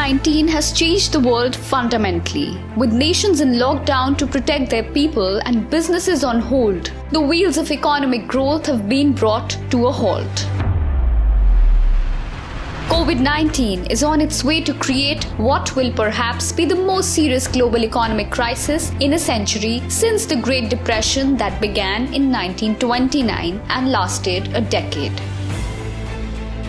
COVID-19 has changed the world fundamentally. With nations in lockdown to protect their people and businesses on hold, the wheels of economic growth have been brought to a halt. COVID-19 is on its way to create what will perhaps be the most serious global economic crisis in a century since the Great Depression that began in 1929 and lasted a decade.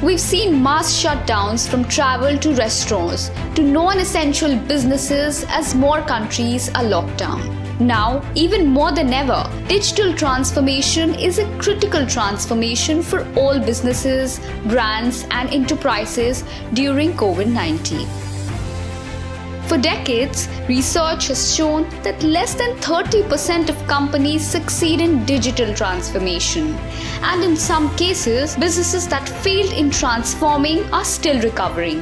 We've seen mass shutdowns from travel to restaurants to non-essential businesses as more countries are locked down. Now, even more than ever, digital transformation is a critical transformation for all businesses, brands, and enterprises during COVID-19. For decades, research has shown that less than 30% of companies succeed in digital transformation. And in some cases, businesses that failed in transforming are still recovering.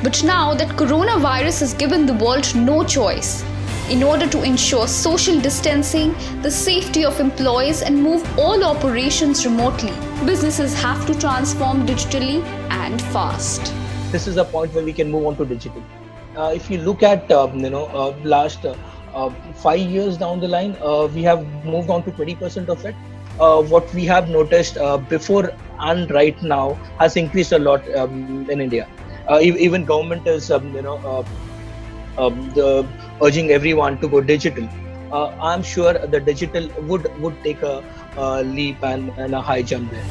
But now that coronavirus has given the world no choice, in order to ensure social distancing, the safety of employees, and move all operations remotely, businesses have to transform digitally and fast. This is a point where we can move on to digital. If you look at last 5 years down the line, we have moved on to 20% of it. What we have noticed before and right now has increased a lot in India. Even government is urging everyone to go digital. I'm sure the digital would take a leap and a high jump there.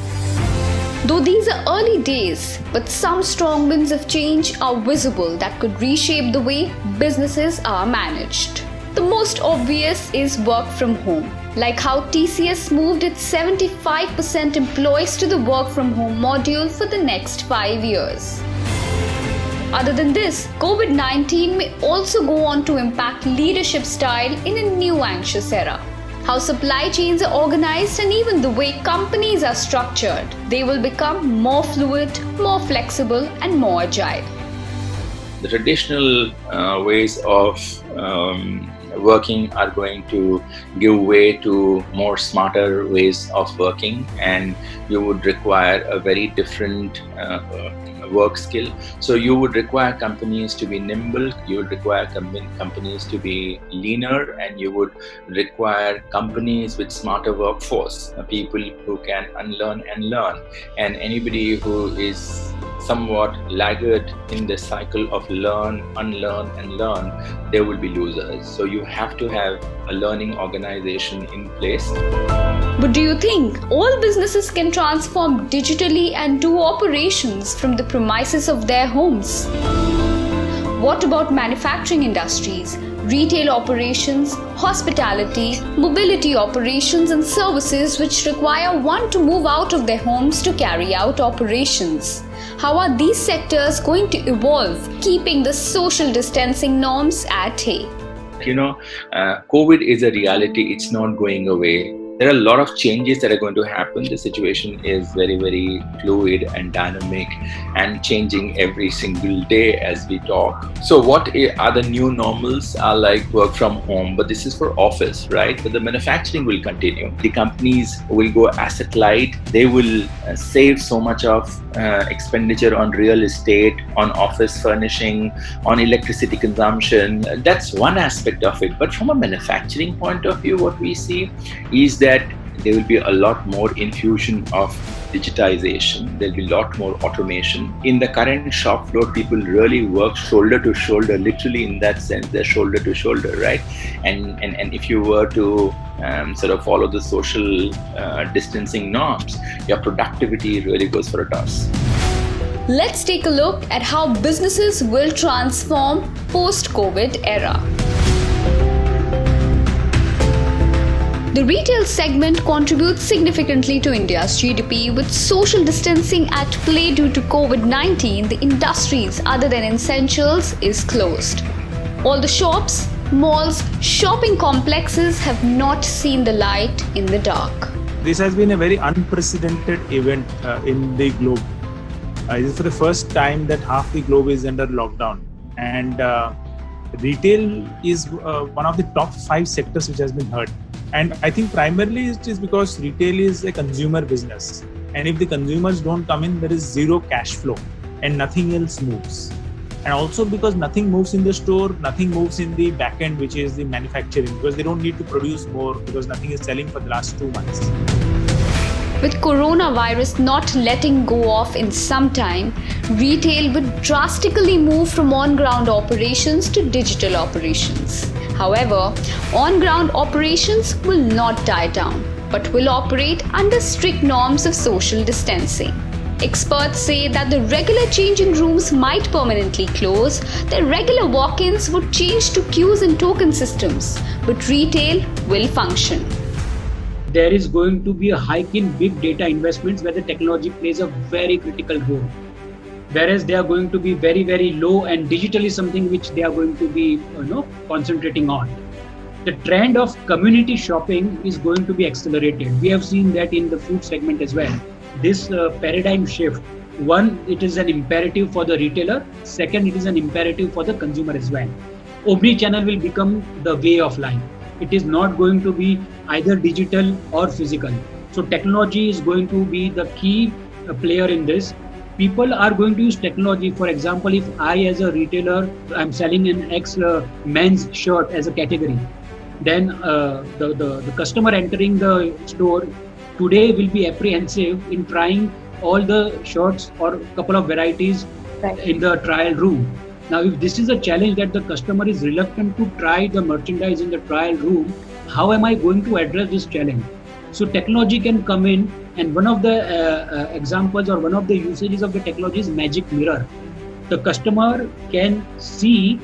Though these are early days, but some strong winds of change are visible that could reshape the way businesses are managed. The most obvious is work from home, like how TCS moved its 75% employees to the work from home module for the next 5 years. Other than this, COVID-19 may also go on to impact leadership style in a new anxious era. How supply chains are organized and even the way companies are structured, they will become more fluid, more flexible, and more agile. The traditional ways of working are going to give way to more smarter ways of working, and you would require a very different work skill. So you would require companies to be nimble, you would require companies to be leaner, and you would require companies with smarter workforce, people who can unlearn and learn. And anybody who is somewhat laggard in the cycle of learn, unlearn and learn, they will be losers. So you have to have a learning organization in place. But do you think all businesses can transform digitally and do operations from the premises of their homes? What about manufacturing industries, retail operations, hospitality, mobility operations and services which require one to move out of their homes to carry out operations? How are these sectors going to evolve, keeping the social distancing norms at bay? COVID is a reality. It's not going away. There are a lot of changes that are going to happen. The situation is very, very fluid and dynamic and changing every single day as we talk. So what are the new normals are like work from home, but this is for office, right? But the manufacturing will continue. The companies will go asset light. They will save so much of expenditure on real estate, on office furnishing, on electricity consumption. That's one aspect of it. But from a manufacturing point of view, what we see is that there will be a lot more infusion of digitization. There'll be a lot more automation. In the current shop floor, people really work shoulder to shoulder, literally in that sense, they're shoulder to shoulder, right? And if you were to sort of follow the social distancing norms, your productivity really goes for a toss. Let's take a look at how businesses will transform post-COVID era. The retail segment contributes significantly to India's GDP. With social distancing at play due to COVID-19, the industries other than essentials is closed. All the shops, malls, shopping complexes have not seen the light in the dark. This has been a very unprecedented event in the globe. This is for the first time that half the globe is under lockdown. And retail is one of the top 5 sectors which has been hurt. And I think primarily it is because retail is a consumer business. And if the consumers don't come in, there is zero cash flow and nothing else moves. And also because nothing moves in the store, nothing moves in the back end, which is the manufacturing, because they don't need to produce more because nothing is selling for the last 2 months. With coronavirus not letting go off in some time, retail would drastically move from on-ground operations to digital operations. However, on-ground operations will not die down, but will operate under strict norms of social distancing. Experts say that the regular changing rooms might permanently close, the regular walk-ins would change to queues and token systems, but retail will function. There is going to be a hike in big data investments where the technology plays a very critical role. Whereas they are going to be very, very low, and digital is something which they are going to be concentrating on. The trend of community shopping is going to be accelerated. We have seen that in the food segment as well. This paradigm shift, one, it is an imperative for the retailer. Second, it is an imperative for the consumer as well. Omni-channel will become the way of life. It is not going to be either digital or physical. So technology is going to be the key player in this. People are going to use technology. For example, if I as a retailer, I'm selling an X men's shirt as a category, then the customer entering the store today will be apprehensive in trying all the shirts or a couple of varieties in the trial room. Now, if this is a challenge that the customer is reluctant to try the merchandise in the trial room, how am I going to address this challenge? So technology can come in, and one of the examples or one of the usages of the technology is magic mirror. The customer can see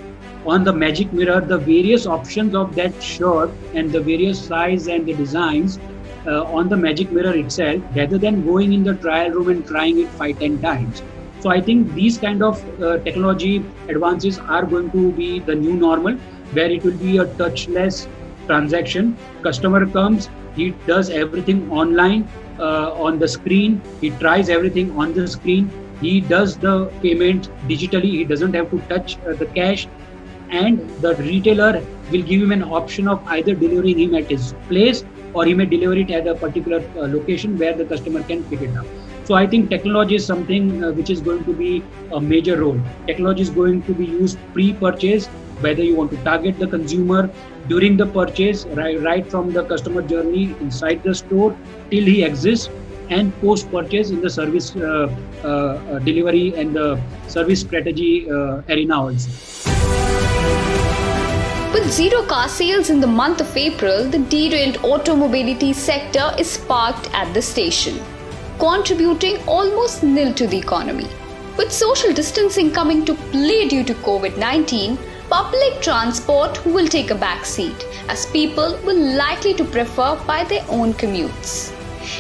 on the magic mirror the various options of that shirt and the various size and the designs on the magic mirror itself, rather than going in the trial room and trying it 5-10 times. So I think these kind of technology advances are going to be the new normal, where it will be a touchless transaction. Customer comes, he does everything online on the screen, he tries everything on the screen, he does the payment digitally, he doesn't have to touch the cash, and the retailer will give him an option of either delivering him at his place, or he may deliver it at a particular location where the customer can pick it up. So I think technology is something which is going to be a major role. Technology is going to be used pre-purchase, whether you want to target the consumer during the purchase, right from the customer journey inside the store till he exits, and post-purchase in the service delivery and the service strategy arena also. With zero car sales in the month of April, the derailed automobility sector is parked at the station, contributing almost nil to the economy. With social distancing coming to play due to COVID-19, public transport will take a backseat, as people will likely to prefer by their own commutes.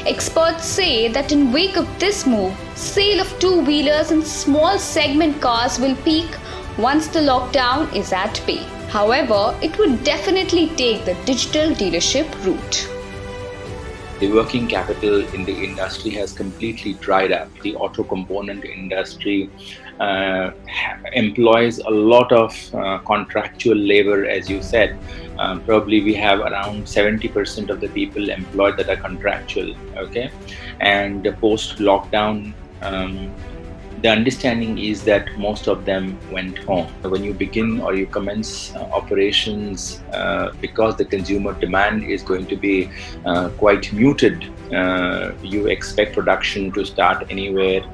Experts say that in wake of this move, sale of two-wheelers and small segment cars will peak once the lockdown is at bay. However, it would definitely take the digital dealership route. The working capital in the industry has completely dried up. The auto component industry employs a lot of contractual labor, as you said. Probably we have around 70% of the people employed that are contractual, okay? And post-lockdown, the understanding is that most of them went home. When you begin or you commence operations, because the consumer demand is going to be quite muted, you expect production to start anywhere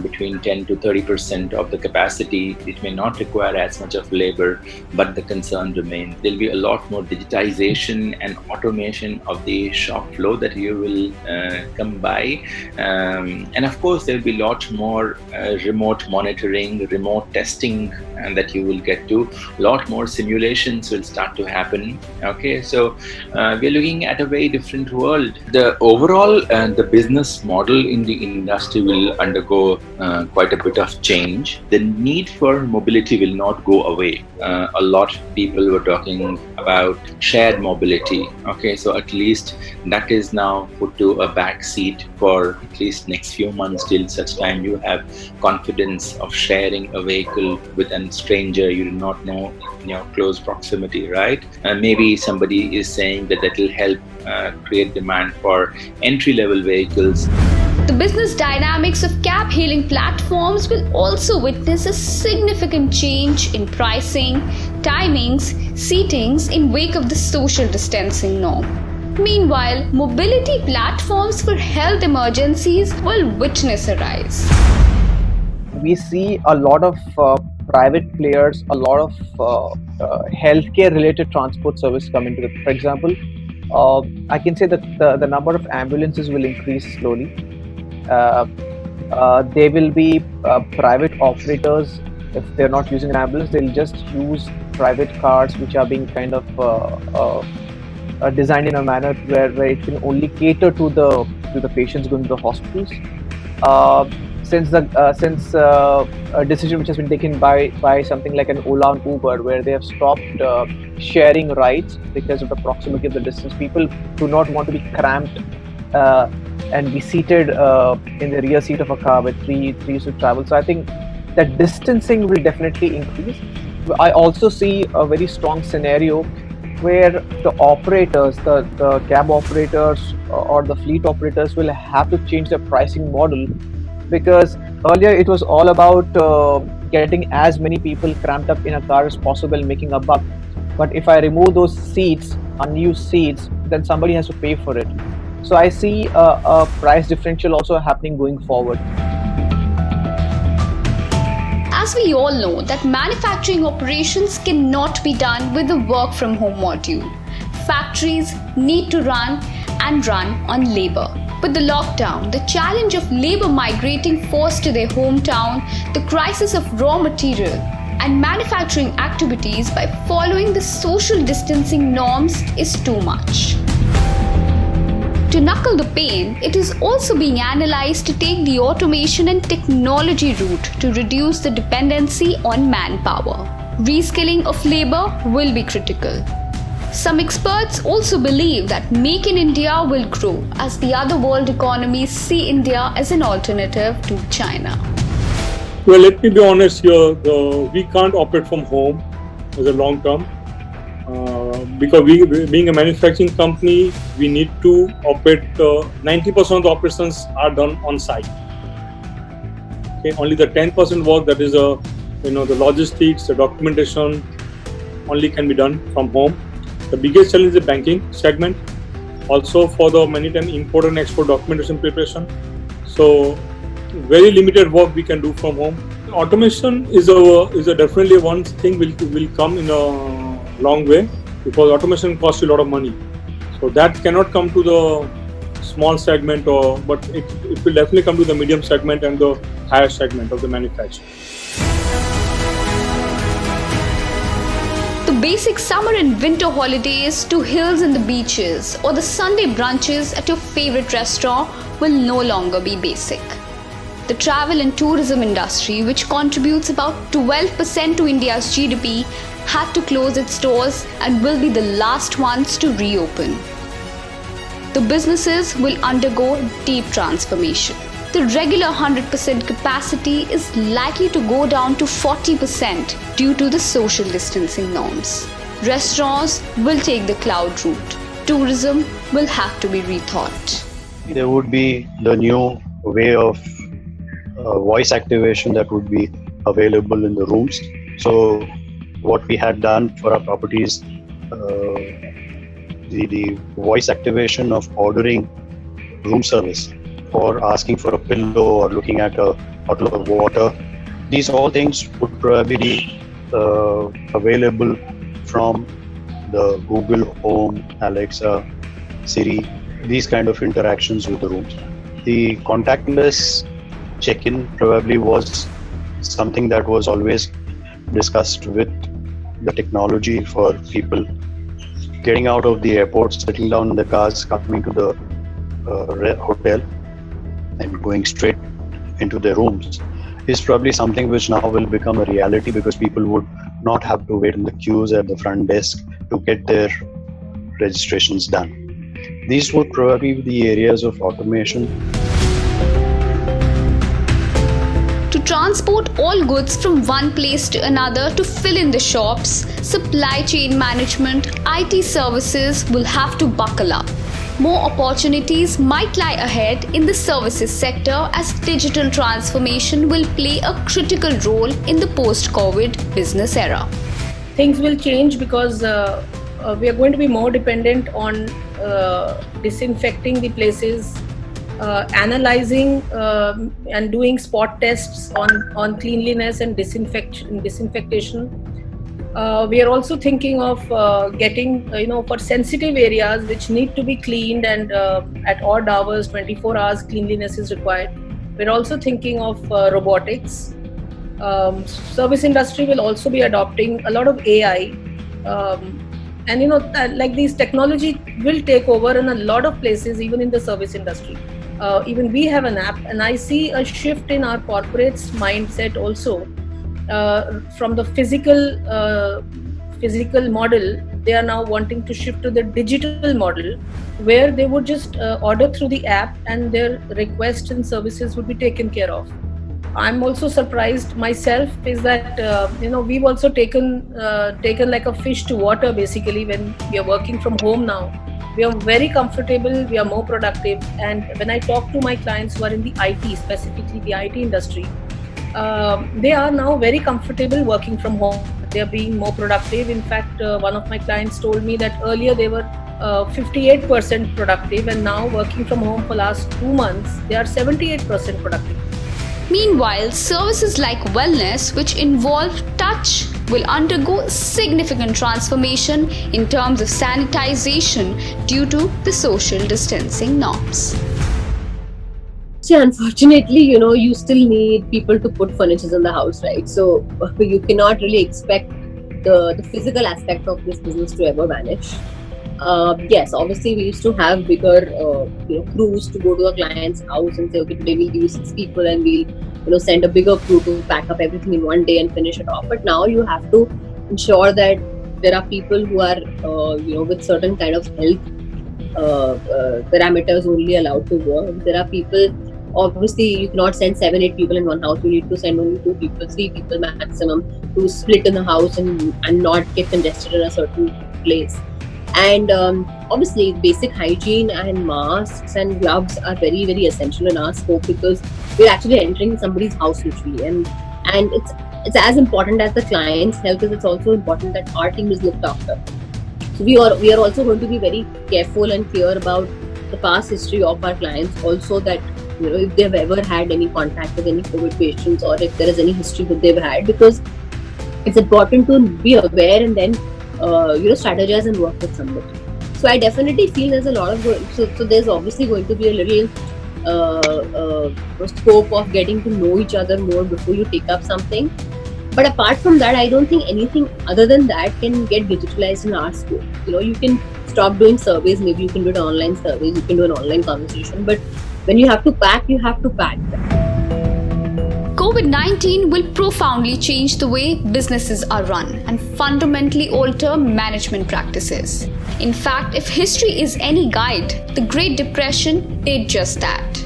between 10 to 30% of the capacity. It may not require as much of labor, but the concern remains. There'll be a lot more digitization and automation of the shop floor that you will come by. And of course, there'll be a lot more remote monitoring, remote testing, and that you will get to. A lot more simulations will start to happen. Okay, so we're looking at a very different world. The overall, the business model in the industry will undergo quite a bit of change. The need for mobility will not go away. A lot of people were talking about shared mobility. Okay, so at least that is now put to a back seat for at least next few months, till such time you have confidence of sharing a vehicle with a stranger you do not know in your close proximity, right? And maybe somebody is saying that will help create demand for entry-level vehicles. The business dynamics of cab hailing platforms will also witness a significant change in pricing, timings, seatings in wake of the social distancing norm. Meanwhile, mobility platforms for health emergencies will witness a rise. We see a lot of private players, a lot of healthcare related transport service coming to the. For example, I can say that the number of ambulances will increase slowly. There will be private operators. If they're not using an ambulance, they'll just use private cars which are being kind of designed in a manner where it can only cater to the patients going to the hospitals. Since a decision which has been taken by something like an Ola and Uber, where they have stopped sharing rides because of the proximity of the distance, people do not want to be cramped and be seated in the rear seat of a car with three to travel. So I think that distancing will definitely increase. I also see a very strong scenario where the operators, the cab operators or the fleet operators will have to change their pricing model, because earlier it was all about getting as many people cramped up in a car as possible, making a buck. But if I remove those seats, unused seats, then somebody has to pay for it. So I see a price differential also happening going forward. As we all know that manufacturing operations cannot be done with the work from home module. Factories need to run on labor. With the lockdown, the challenge of labor migrating forced to their hometown, the crisis of raw material and manufacturing activities by following the social distancing norms is too much. To knuckle the pain, it is also being analyzed to take the automation and technology route to reduce the dependency on manpower. Reskilling of labor will be critical. Some experts also believe that Make in India will grow as the other world economies see India as an alternative to China. Well, let me be honest here, we can't operate from home as a long term. Because being a manufacturing company, we need to operate, 90% of the operations are done on site. Okay, only the 10% work, that is the logistics, the documentation, only can be done from home. The biggest challenge is the banking segment. Also for the many times import and export documentation preparation. So very limited work we can do from home. Automation is definitely one thing will come in a long way, because automation costs a lot of money. So that cannot come to the small segment, but it will definitely come to the medium segment and the higher segment of the manufacturing. The basic summer and winter holidays to hills and the beaches or the Sunday brunches at your favorite restaurant will no longer be basic. The travel and tourism industry, which contributes about 12% to India's GDP, had to close its doors and will be the last ones to reopen. The businesses will undergo deep transformation. The regular 100% capacity is likely to go down to 40% due to the social distancing norms. Restaurants will take the cloud route. Tourism will have to be rethought. There would be the new way of voice activation that would be available in the rooms. So what we had done for our properties, the voice activation of ordering room service or asking for a pillow or looking at a bottle of water, these all things would probably be available from the Google Home, Alexa, Siri, these kind of interactions with the rooms. The contactless check-in probably was something that was always discussed with the technology for people getting out of the airport, settling down in the cars, coming to the hotel and going straight into their rooms is probably something which now will become a reality, because people would not have to wait in the queues at the front desk to get their registrations done. These would probably be the areas of automation. To transport all goods from one place to another to fill in the shops, supply chain management, IT services will have to buckle up. more opportunities might lie ahead in the services sector as digital transformation will play a critical role in the post-COVID business era. Things will change because we are going to be more dependent on disinfecting the places, analyzing and doing spot tests on cleanliness and disinfectation. We are also thinking of getting, for sensitive areas which need to be cleaned and at odd hours, 24 hours cleanliness is required. We're also thinking of robotics. Service industry will also be adopting a lot of AI. Like these technology will take over in a lot of places, even in the service industry. Even we have an app, and I see a shift in our corporates' mindset also. From the physical model, they are now wanting to shift to the digital model, where they would just order through the app and their requests and services would be taken care of. I'm also surprised myself is that we've also taken like a fish to water basically when we are working from home now. We are very comfortable, we are more productive, and when I talk to my clients who are in the IT, specifically the IT industry, they are now very comfortable working from home. They are being more productive. In fact, one of my clients told me that earlier they were 58% productive, and now working from home for last 2 months, they are 78% productive. Meanwhile, services like wellness, which involve touch, will undergo significant transformation in terms of sanitization due to the social distancing norms. See, unfortunately, you still need people to put furniture in the house, right? So you cannot really expect the physical aspect of this business to ever vanish. Yes, obviously we used to have bigger crews to go to a client's house and say, okay, today we'll use 6 people and we'll send a bigger crew to pack up everything in one day and finish it off. But now you have to ensure that there are people who are with certain kind of health parameters only allowed to work. There are people, obviously you cannot send 7-8 people in one house. You need to send only 2 people, 3 people maximum to split in the house and not get congested in a certain place. And obviously basic hygiene and masks and gloves are very, very essential in our scope, because we're actually entering somebody's house literally, and it's as important as the client's health is. It's also important that our team is looked after. So we are also going to be very careful and clear about the past history of our clients, also that if they've ever had any contact with any COVID patients, or if there is any history that they've had, because it's important to be aware and then strategize and work with somebody. So I definitely feel there's a lot of so there's obviously going to be a little scope of getting to know each other more before you take up something. But apart from that, I don't think anything other than that can get digitalized in our scope. You can stop doing surveys, maybe you can do an online surveys, you can do an online conversation, but when you have to pack, you have to pack. COVID-19 will profoundly change the way businesses are run and fundamentally alter management practices. In fact, if history is any guide, the Great Depression did just that.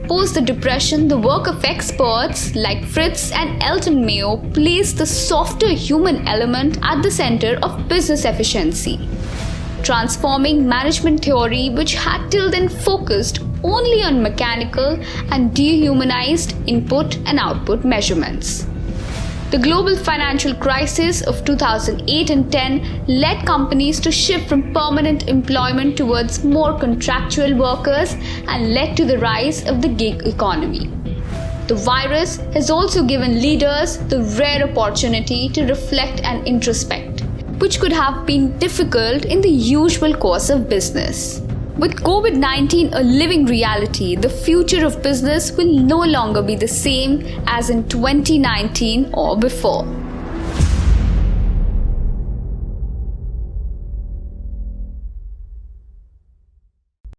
Post the Depression, the work of experts like Fritz and Elton Mayo placed the softer human element at the center of business efficiency, transforming management theory, which had till then focused only on mechanical and dehumanized input and output measurements. The global financial crisis of 2008 and 10 led companies to shift from permanent employment towards more contractual workers and led to the rise of the gig economy. The virus has also given leaders the rare opportunity to reflect and introspect, which could have been difficult in the usual course of business. With COVID-19 a living reality, the future of business will no longer be the same as in 2019 or before.